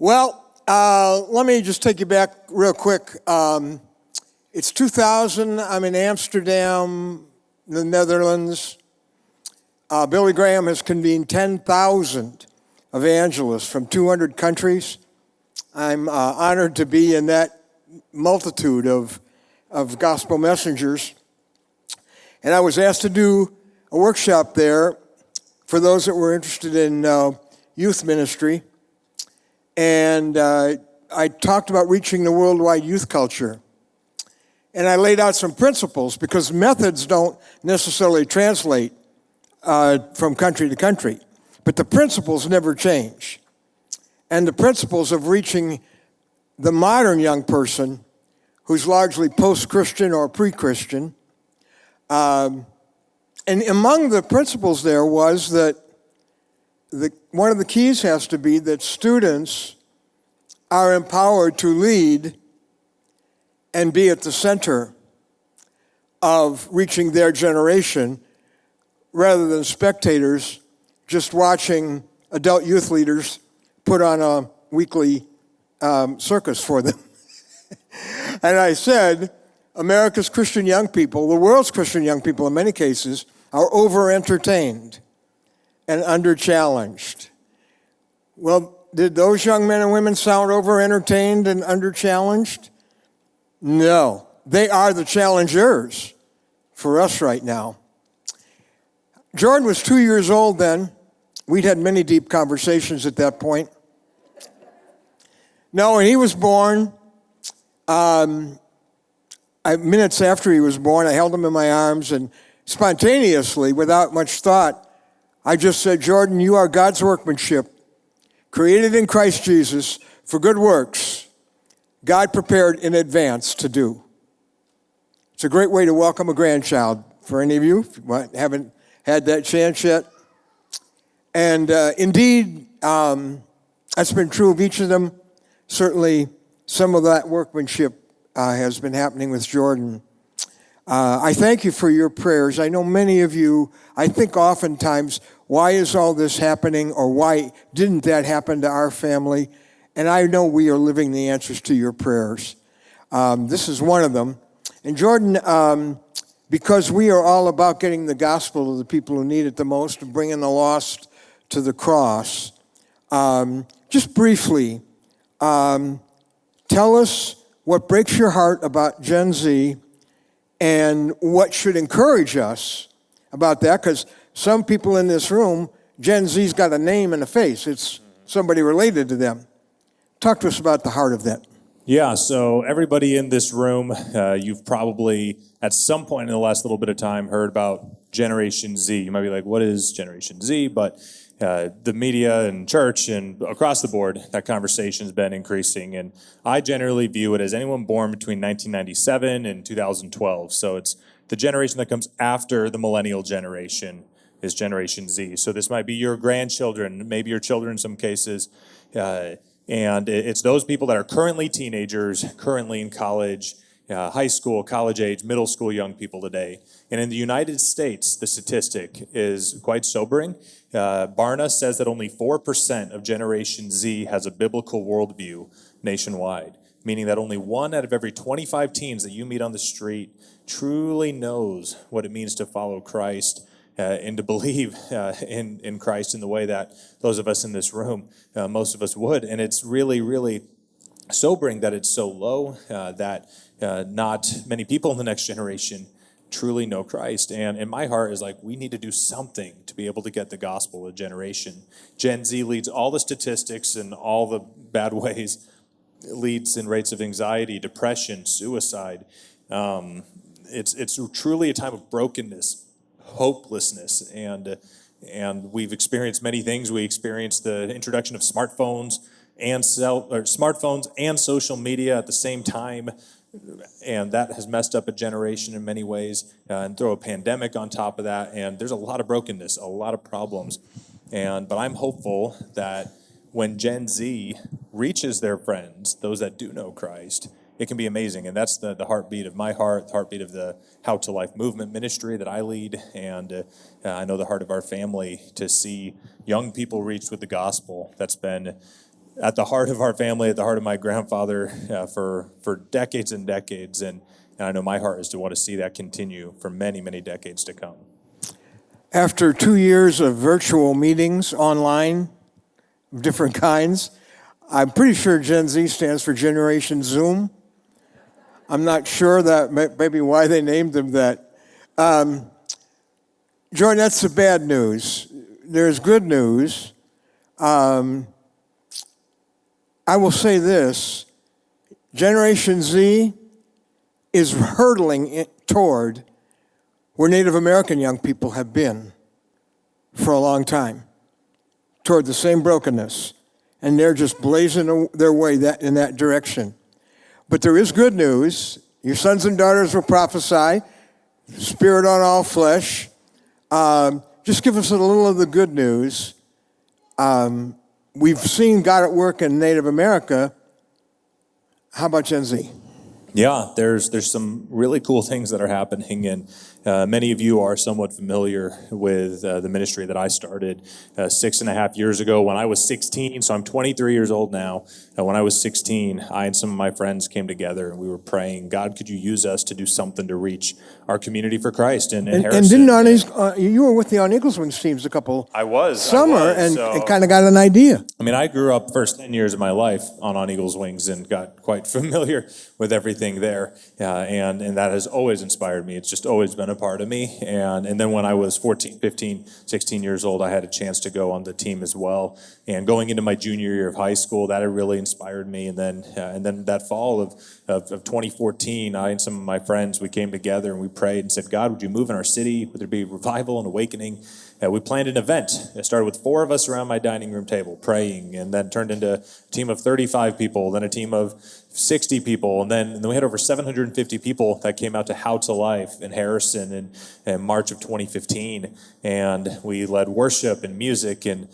Let me just take you back real quick. It's 2000. I'm in Amsterdam, the Netherlands. Billy Graham has convened 10,000 evangelists from 200 countries. I'm honored to be in that multitude of gospel messengers. And I was asked to do a workshop there for those that were interested in youth ministry. And I talked about reaching the worldwide youth culture. And I laid out some principles because methods don't necessarily translate from country to country. But the principles never change. And the principles of reaching the modern young person who's largely post-Christian or pre-Christian. And among the principles there was that one of the keys has to be that students are empowered to lead and be at the center of reaching their generation rather than spectators just watching adult youth leaders put on a weekly circus for them. And I said, America's Christian young people, the world's Christian young people in many cases, are over-entertained and under-challenged. Well, did those young men and women sound over-entertained and under-challenged? No. They are the challengers for us right now. Jordan was 2 years old then. We'd had many deep conversations at that point. No, when he was born, minutes after he was born, I held him in my arms and spontaneously, without much thought, I just said, Jordan, you are God's workmanship, created in Christ Jesus for good works, God prepared in advance to do. It's a great way to welcome a grandchild for any of you if you haven't had that chance yet. And indeed, that's been true of each of them. Certainly, some of that workmanship has been happening with Jordan. I thank you for your prayers. I know many of you, I think oftentimes, why is all this happening, or why didn't that happen to our family? And I know we are living the answers to your prayers. This is one of them. And Jordan, because we are all about getting the gospel to the people who need it the most, and bringing the lost to the cross, just briefly, tell us what breaks your heart about Gen Z and what should encourage us about that, because some people in this room, Gen Z's got a name and a face. It's somebody related to them. Talk to us about the heart of that. Yeah, so everybody in this room, you've probably at some point in the last little bit of time heard about Generation Z. You might be like, what is Generation Z? But the media and church and across the board, that conversation's been increasing. And I generally view it as anyone born between 1997 and 2012. So it's the generation that comes after the millennial generation is Generation Z. So this might be your grandchildren, maybe your children in some cases. And it's those people that are currently teenagers, currently in college, high school, college age, middle school young people today. And in the United States, the statistic is quite sobering. Barna says that only 4% of Generation Z has a biblical worldview nationwide, meaning that only 1 out of every 25 teens that you meet on the street truly knows what it means to follow Christ and to believe in Christ in the way that those of us in this room, most of us would. And it's really, really sobering that it's so low, that not many people in the next generation truly know Christ. And my heart is like, we need to do something to be able to get the gospel to generation. Gen Z leads all the statistics and all the bad ways. It leads in rates of anxiety, depression, suicide. It's truly a time of brokenness, hopelessness, and we've experienced many things. We experienced the introduction of smartphones and social media at the same time, and that has messed up a generation in many ways. And throw a pandemic on top of that, and there's a lot of brokenness, a lot of problems. But I'm hopeful that when Gen Z reaches their friends, those that do know Christ, it can be amazing. And that's the heartbeat of my heart, the heartbeat of the HowToLife movement ministry that I lead. And I know the heart of our family to see young people reached with the gospel. That's been at the heart of our family, at the heart of my grandfather for decades and decades. And I know my heart is to want to see that continue for many, many decades to come. After 2 years of virtual meetings online of different kinds, I'm pretty sure Gen Z stands for Generation Zoom. I'm not sure that maybe why they named them that. Jordan, that's the bad news. There's good news. I will say this. Generation Z is hurtling toward where Native American young people have been for a long time, toward the same brokenness. And they're just blazing their way in that direction. But there is good news. Your sons and daughters will prophesy, Spirit on all flesh. Just give us a little of the good news. We've seen God at work in Native America. How about Gen Z? Yeah, there's some really cool things that are happening, and many of you are somewhat familiar with the ministry that I started 6.5 years ago when I was 16, so I'm 23 years old now. When I was 16, I and some of my friends came together and we were praying, God, could you use us to do something to reach our community for Christ in Harrison? And didn't you were with the On Eagles Wings teams a couple summer and kind of got an idea. I mean, I grew up first 10 years of my life on Eagles Wings and got quite familiar with everything there, and that has always inspired me. It's just always been a part of me. And then when I was 14, 15, 16 years old, I had a chance to go on the team as well. And going into my junior year of high school, that had really inspired me. And then that fall of 2014, I and some of my friends, we came together and we prayed and said, God, would you move in our city? Would there be revival and awakening? We planned an event. It started with 4 of us around my dining room table praying, and then turned into a team of 35 people, then a team of 60 people, and then we had over 750 people that came out to HowToLife in Harrison in March of 2015, and we led worship and music and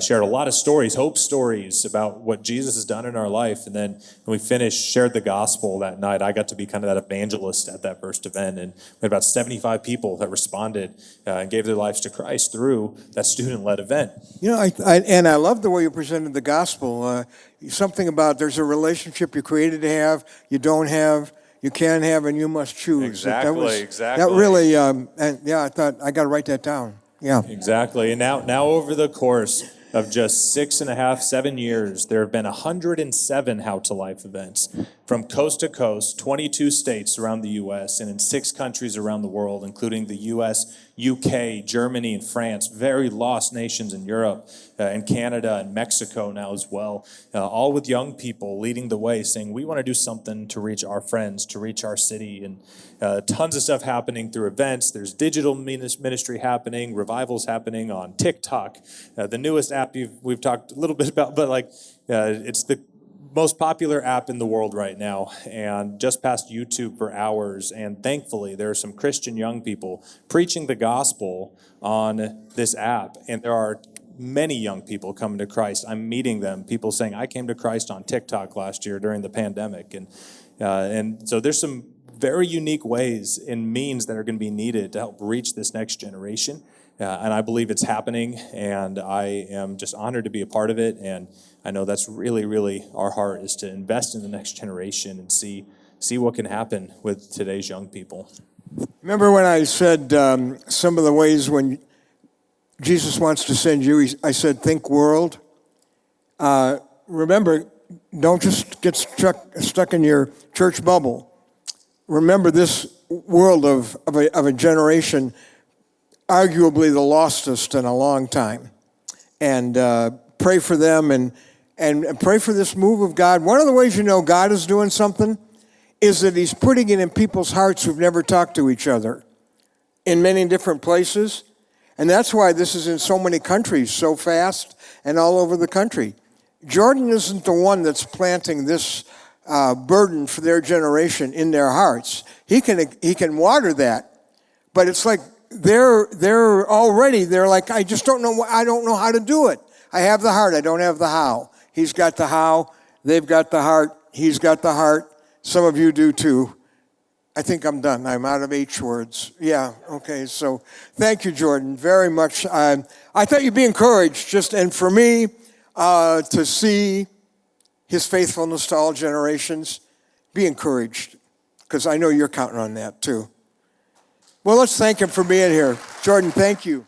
shared a lot of stories, hope stories about what Jesus has done in our life, and then when we finished, shared the gospel that night. I got to be kind of that evangelist at that first event, and we had about 75 people that responded and gave their lives to Christ through that student-led event. You know, I love the way you presented the gospel. Something about there's a relationship you're created to have, you don't have, you can have, and you must choose. Exactly. That really, and yeah, I thought I got to write that down. Yeah. Exactly. And now over the course of just 6.5, 7 years, there have been 107 HowToLife events from coast to coast, 22 states around the U.S. and in 6 countries around the world, including the U.S., UK, Germany, and France, very lost nations in Europe, and Canada and Mexico now as well, all with young people leading the way, saying, we want to do something to reach our friends, to reach our city, and tons of stuff happening through events. There's digital ministry happening, revivals happening on TikTok, the newest app we've talked a little bit about, but it's the most popular app in the world right now, and just past YouTube for hours. And thankfully, there are some Christian young people preaching the gospel on this app, and there are many young people coming to Christ. I'm meeting them, people saying, I came to Christ on TikTok last year during the pandemic. And so there's some very unique ways and means that are going to be needed to help reach this next generation. And I believe it's happening, and I am just honored to be a part of it. And I know that's really, really our heart, is to invest in the next generation and see what can happen with today's young people. Remember when I said some of the ways when Jesus wants to send you, I said, think world. Remember, don't just get stuck in your church bubble. Remember this world of a generation, arguably the lostest in a long time. And pray for them and pray for this move of God. One of the ways you know God is doing something is that he's putting it in people's hearts who've never talked to each other in many different places. And that's why this is in so many countries so fast and all over the country. Jordan isn't the one that's planting this burden for their generation in their hearts. He can water that, but it's like they're like, I just don't know. I don't know how to do it. I have the heart. I don't have the how. He's got the how. They've got the heart. He's got the heart. Some of you do too. I think I'm done. I'm out of H words. Yeah. Okay. So thank you, Jordan, very much. I thought you'd be encouraged, and for me to see his faithfulness to all generations. Be encouraged, because I know you're counting on that too. Well, let's thank him for being here. Jordan, thank you.